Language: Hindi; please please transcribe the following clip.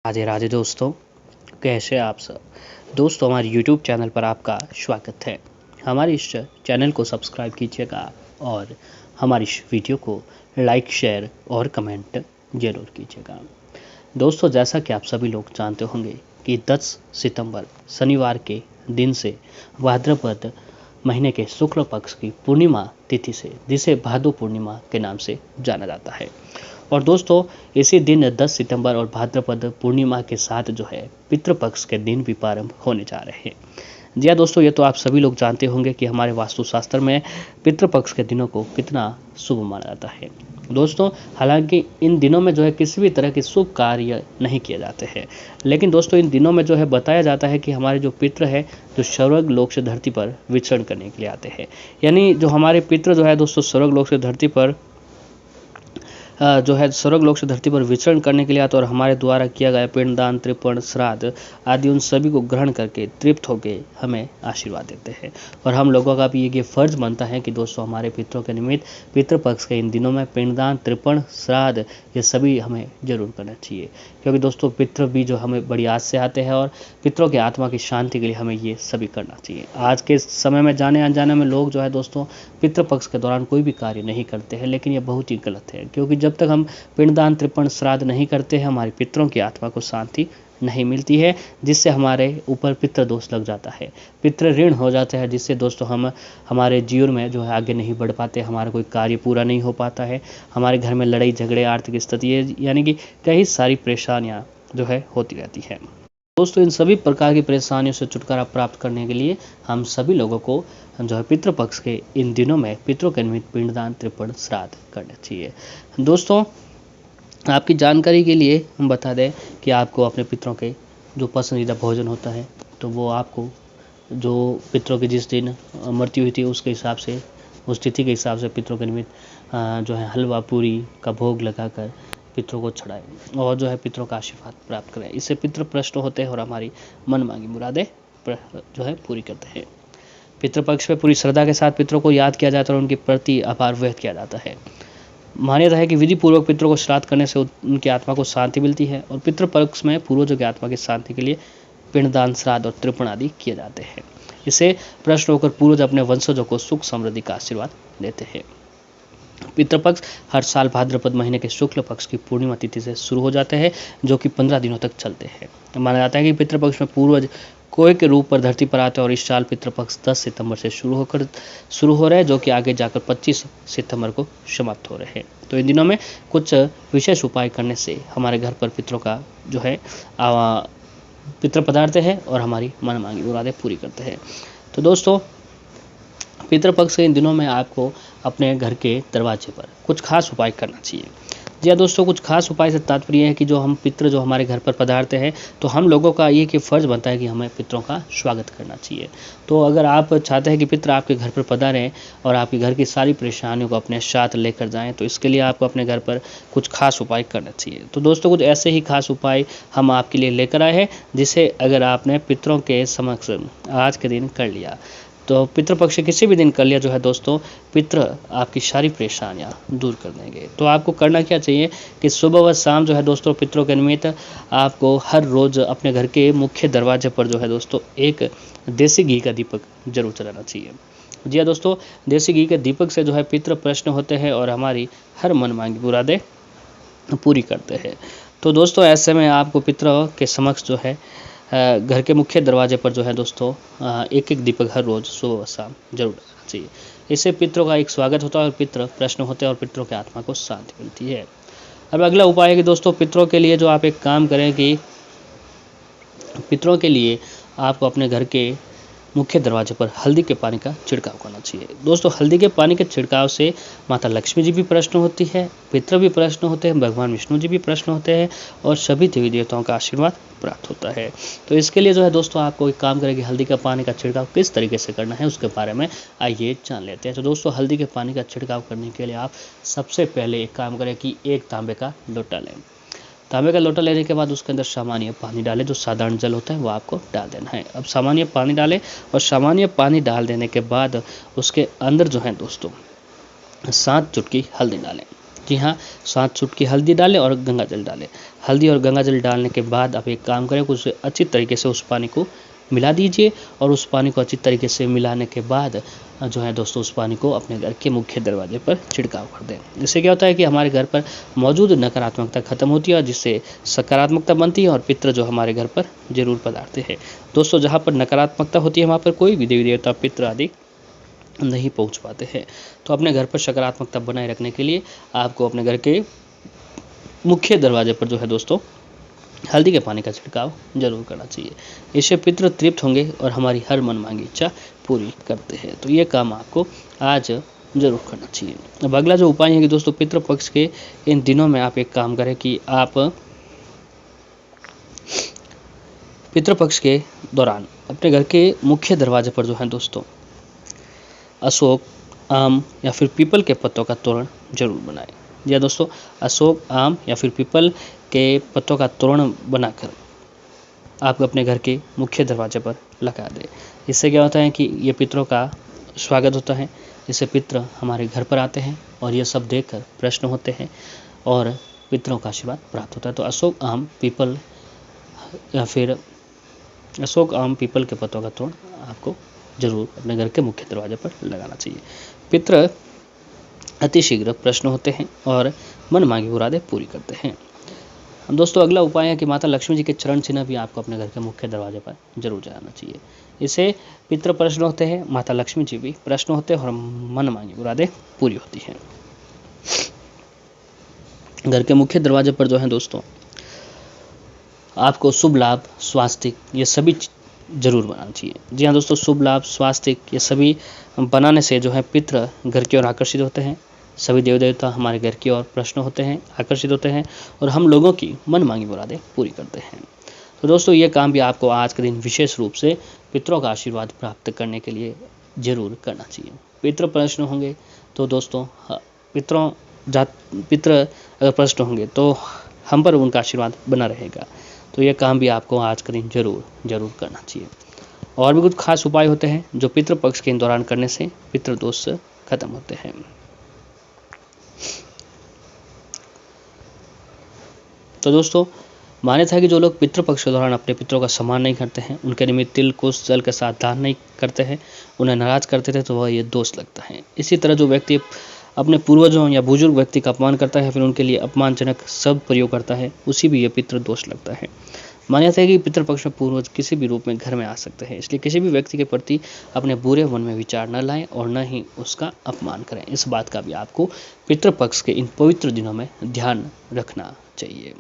राधे राधे दोस्तों, कैसे आप सब। दोस्तों, हमारे यूट्यूब चैनल पर आपका स्वागत है। हमारे इस चैनल को सब्सक्राइब कीजिएगा और हमारी इस वीडियो को लाइक, शेयर और कमेंट ज़रूर कीजिएगा। दोस्तों, जैसा कि आप सभी लोग जानते होंगे कि 10 सितंबर शनिवार के दिन से भाद्रपद महीने के शुक्ल पक्ष की पूर्णिमा तिथि से, जिसे भादो पूर्णिमा के नाम से जाना जाता है। और दोस्तों, इसी दिन 10 सितंबर और भाद्रपद पूर्णिमा के साथ जो है पितृपक्ष के दिन भी प्रारंभ होने जा रहे हैं। जी हाँ दोस्तों, ये तो आप सभी लोग जानते होंगे कि हमारे वास्तुशास्त्र में पितृपक्ष के दिनों को कितना शुभ माना जाता है। दोस्तों, हालांकि इन दिनों में जो है किसी भी तरह के शुभ कार्य नहीं किए जाते हैं, लेकिन दोस्तों इन दिनों में जो है बताया जाता है कि हमारे जो पितृ है, जो स्वर्ग लोक से धरती पर विचरण करने के लिए आते हैं। यानी जो हमारे पितृ जो है दोस्तों स्वर्ग लोक से धरती पर जो है स्वर्ग लोक से धरती पर विचरण करने के लिए आते और हमारे द्वारा किया गया पिंडदान, तर्पण, श्राद्ध आदि उन सभी को ग्रहण करके तृप्त होकर हमें आशीर्वाद देते हैं। और हम लोगों का भी ये फर्ज बनता है कि दोस्तों हमारे पितरों के निमित्त पितृपक्ष के इन दिनों में पिंडदान, तर्पण, श्राद्ध ये सभी हमें जरूर करना चाहिए, क्योंकि दोस्तों पितृ भी जो हमें बड़ी आस से आते हैं और पितरों की आत्मा की शांति के लिए हमें ये सभी करना चाहिए। आज के समय में जाने अनजाने में लोग जो है दोस्तों पितृपक्ष के दौरान कोई भी कार्य नहीं करते हैं, लेकिन ये बहुत ही गलत है, क्योंकि जब तक हम पिंडदान, तर्पण, श्राद्ध नहीं करते हैं हमारे पितरों की आत्मा को शांति नहीं मिलती है, जिससे हमारे ऊपर पितृ दोष लग जाता है, पितृ ऋण हो जाता है, जिससे दोस्तों हम हमारे जीवन में जो है आगे नहीं बढ़ पाते, हमारा कोई कार्य पूरा नहीं हो पाता है, हमारे घर में लड़ाई झगड़े, आर्थिक स्थिति यानी कि कई सारी परेशानियां जो है होती रहती है। दोस्तों, इन सभी प्रकार की परेशानियों से छुटकारा प्राप्त करने के लिए हम सभी लोगों को जो है पितृपक्ष के इन दिनों में पितरों के निमित्त पिंडदान, तर्पण, श्राद्ध करना चाहिए। दोस्तों, आपकी जानकारी के लिए हम बता दें कि आपको अपने पितरों के जो पसंदीदा भोजन होता है, तो वो आपको जो पितरों की जिस दिन मृत्यु हुई थी उसके हिसाब से, उस तिथि के हिसाब से पितरों के निमित्त जो है हलवा पूरी का भोग लगाकर पितरों को चढ़ाए और जो है पितरों का आशीर्वाद प्राप्त करें। इससे पितृ प्रसन्न होते हैं और हमारी मन मांगी मुरादें जो है पूरी करते हैं। पितृपक्ष में पूरी श्रद्धा के साथ पितरों को याद किया जाता है और उनके प्रति आभार व्यक्त किया जाता है। मान्यता है कि विधि पूर्वक पितरों को श्राद्ध करने से उनकी आत्मा को शांति मिलती है और पितृपक्ष में पूर्वजों की आत्मा की शांति के लिए पिंडदान, श्राद्ध और तर्पण आदि किए जाते हैं। इससे प्रश्न होकर पूर्वज अपने वंशजों को सुख समृद्धि का आशीर्वाद देते हैं। पितृपक्ष हर साल भाद्रपद महीने के शुक्ल पक्ष की पूर्णिमा तिथि से शुरू हो जाते हैं, जो कि 15 दिनों तक चलते हैं। माना जाता है कि पितृपक्ष में पूर्वज कोय के रूप पर धरती पर आते हैं और इस साल पितृपक्ष 10 सितंबर से शुरू हो रहे हैं, जो कि आगे जाकर 25 सितंबर को समाप्त हो रहे हैं। तो इन दिनों में कुछ विशेष उपाय करने से हमारे घर पर पितरों का जो है पितृ पधारते हैं और हमारी मन मांगी मुरादें पूरी करते हैं। तो दोस्तों, पितृपक्ष के इन दिनों में आपको अपने घर के दरवाजे पर कुछ खास उपाय करना चाहिए। जी हाँ दोस्तों, कुछ खास उपाय से तात्पर्य है कि जो हम पितृ जो हमारे घर पर पधारते हैं, तो हम लोगों का ये कि फ़र्ज़ बनता है कि हमें पितरों का स्वागत करना चाहिए। तो अगर आप चाहते हैं कि पितृ आपके घर पर पधारें और आपके घर की सारी परेशानियों को अपने साथ लेकर जाएं, तो इसके लिए आपको अपने घर पर कुछ खास उपाय करना चाहिए। तो दोस्तों, कुछ ऐसे ही खास उपाय हम आपके लिए लेकर आए हैं, जिसे अगर आपने पितरों के समक्ष आज के दिन कर लिया, तो पितृपक्ष किसी भी दिन कर लिया, जो है दोस्तों पितृ आपकी सारी परेशानियां दूर कर देंगे। तो आपको करना क्या चाहिए कि सुबह व शाम जो है दोस्तों पितरों के निमित्त आपको हर रोज़ अपने घर के मुख्य दरवाजे पर जो है दोस्तों एक देसी घी का दीपक जरूर जलाना चाहिए। जी हाँ दोस्तों, देसी घी के दीपक से जो है पितृ प्रसन्न होते हैं और हमारी हर मन मांगी मुरादें पूरी करते हैं। तो दोस्तों, ऐसे में आपको पितरों के समक्ष जो है घर के मुख्य दरवाजे पर जो है दोस्तों एक एक दीपक हर रोज़ सुबह व शाम जरूर डालना चाहिए। इससे पितरों का एक स्वागत होता है और पितृ प्रसन्न होते हैं और पितरों की आत्मा को शांति मिलती है। अब अगला उपाय है कि दोस्तों पितरों के लिए जो आप एक काम करें कि पितरों के लिए आपको अपने घर के मुख्य दरवाजे पर हल्दी के पानी का छिड़काव करना चाहिए। दोस्तों, हल्दी के पानी के छिड़काव से माता लक्ष्मी जी भी प्रसन्न होती है, पितृ भी प्रसन्न होते हैं, भगवान विष्णु जी भी प्रसन्न होते हैं और सभी देवी देवताओं का आशीर्वाद प्राप्त होता है। तो इसके लिए जो है दोस्तों आपको एक काम करें कि हल्दी का पानी का छिड़काव किस तरीके से करना है उसके बारे में आइए जान लेते हैं। तो दोस्तों, हल्दी के पानी का छिड़काव करने के लिए आप सबसे पहले एक काम करें कि एक तांबे का लोटा लें। तांबे का लोटा लेने के बाद उसके अंदर सामान्य पानी डालें, जो साधारण जल होता है वो आपको डाल देना है। अब सामान्य पानी डालें और सामान्य पानी डाल देने के बाद उसके अंदर जो है दोस्तों 7 चुटकी हल्दी डालें। जी हाँ, 7 चुटकी हल्दी डालें और गंगा जल डालें। हल्दी और गंगा जल डालने के बाद आप एक काम करें कि उसे अच्छी तरीके से उस पानी को मिला दीजिए और उस पानी को अच्छी तरीके से मिलाने के बाद जो है दोस्तों उस पानी को अपने घर के मुख्य दरवाजे पर छिड़काव कर दें। इससे क्या होता है कि हमारे घर पर मौजूद नकारात्मकता खत्म होती है और जिससे सकारात्मकता बनती है और पितृ जो हमारे घर पर जरूर पधारते हैं। दोस्तों जहाँ पर नकारात्मकता होती है वहाँ पर कोई भी देवी देवता पितृ आदि नहीं पहुंच पाते हैं। तो अपने घर पर सकारात्मकता बनाए रखने के लिए आपको अपने घर के मुख्य दरवाजे पर जो है दोस्तों हल्दी के पानी का छिड़काव जरूर करना चाहिए। इससे पितृ तृप्त होंगे और हमारी हर मनमांगी इच्छा पूरी करते हैं। तो ये काम आपको आज जरूर करना चाहिए। अब अगला जो उपाय है कि दोस्तों पितृ पक्ष के इन दिनों में आप एक काम करें कि आप पितृपक्ष के दौरान अपने घर के मुख्य दरवाजे पर जो है दोस्तों अशोक, आम या फिर पीपल के पत्तों का तोरण जरूर बनाएं। या दोस्तों अशोक, आम या फिर पीपल के पत्तों का तोरण बनाकर आप अपने घर के मुख्य दरवाजे पर लगा दें। इससे क्या होता है कि ये पितरों का स्वागत होता है। इससे पितृ हमारे घर पर आते हैं और ये सब देखकर प्रसन्न होते हैं और पितरों का आशीर्वाद प्राप्त होता है। तो अशोक, आम, पीपल या फिर अशोक, आम, पीपल के पत्तों का तोरण आपको जरूर अपने घर के मुख्य दरवाजे पर लगाना चाहिए। पितृ अतिशीघ्र प्रश्न होते हैं और मन मांगी मुरादें पूरी करते हैं। दोस्तों अगला उपाय है कि माता लक्ष्मी जी के चरण चिन्ह भी आपको अपने घर के मुख्य दरवाजे पर जरूर जलाना चाहिए। इससे पितृ प्रश्न होते हैं, माता लक्ष्मी जी भी प्रश्न होते हैं और मन मांगी मुरादें पूरी होती हैं। घर के मुख्य दरवाजे पर जो है दोस्तों आपको शुभ लाभ, स्वास्तिक ये सभी जरूर बनाना चाहिए। जी हाँ दोस्तों, शुभ लाभ, स्वास्तिक ये सभी बनाने से जो है पितृ घर की ओर आकर्षित होते हैं। सभी देव देवता हमारे घर की ओर प्रश्न होते हैं, आकर्षित होते हैं और हम लोगों की मन मांगी मुरादें पूरी करते हैं। तो दोस्तों ये काम भी आपको आज के दिन विशेष रूप से पितरों का आशीर्वाद प्राप्त करने के लिए जरूर करना चाहिए। पितृ प्रश्न होंगे तो दोस्तों पितृ अगर प्रश्न होंगे तो हम पर उनका आशीर्वाद बना रहेगा। तो ये काम भी आपको आज के दिन जरूर करना चाहिए। और भी कुछ खास उपाय होते हैं जो पितृ पक्ष के दौरान करने से पितृ दोष खत्म होते हैं। तो दोस्तों मान्यता है कि जो लोग पितृपक्ष के दौरान अपने पितरों का सम्मान नहीं करते हैं, उनके निमित्त तिल, कुश, जल के साथ दान नहीं करते हैं, उन्हें नाराज करते थे तो वह ये दोष लगता है। इसी तरह जो व्यक्ति अपने पूर्वजों या बुजुर्ग व्यक्ति का अपमान करता है फिर उनके लिए अपमानजनक शब्द प्रयोग करता है, उसी भी ये पितृ दोष लगता है। मान्यता है कि पितृपक्ष में पूर्वज किसी भी रूप में घर में आ सकते हैं, इसलिए किसी भी व्यक्ति के प्रति अपने बुरे मन में विचार न लाएं और न ही उसका अपमान करें। इस बात का भी आपको पितृपक्ष के इन पवित्र दिनों में ध्यान रखना चाहिए।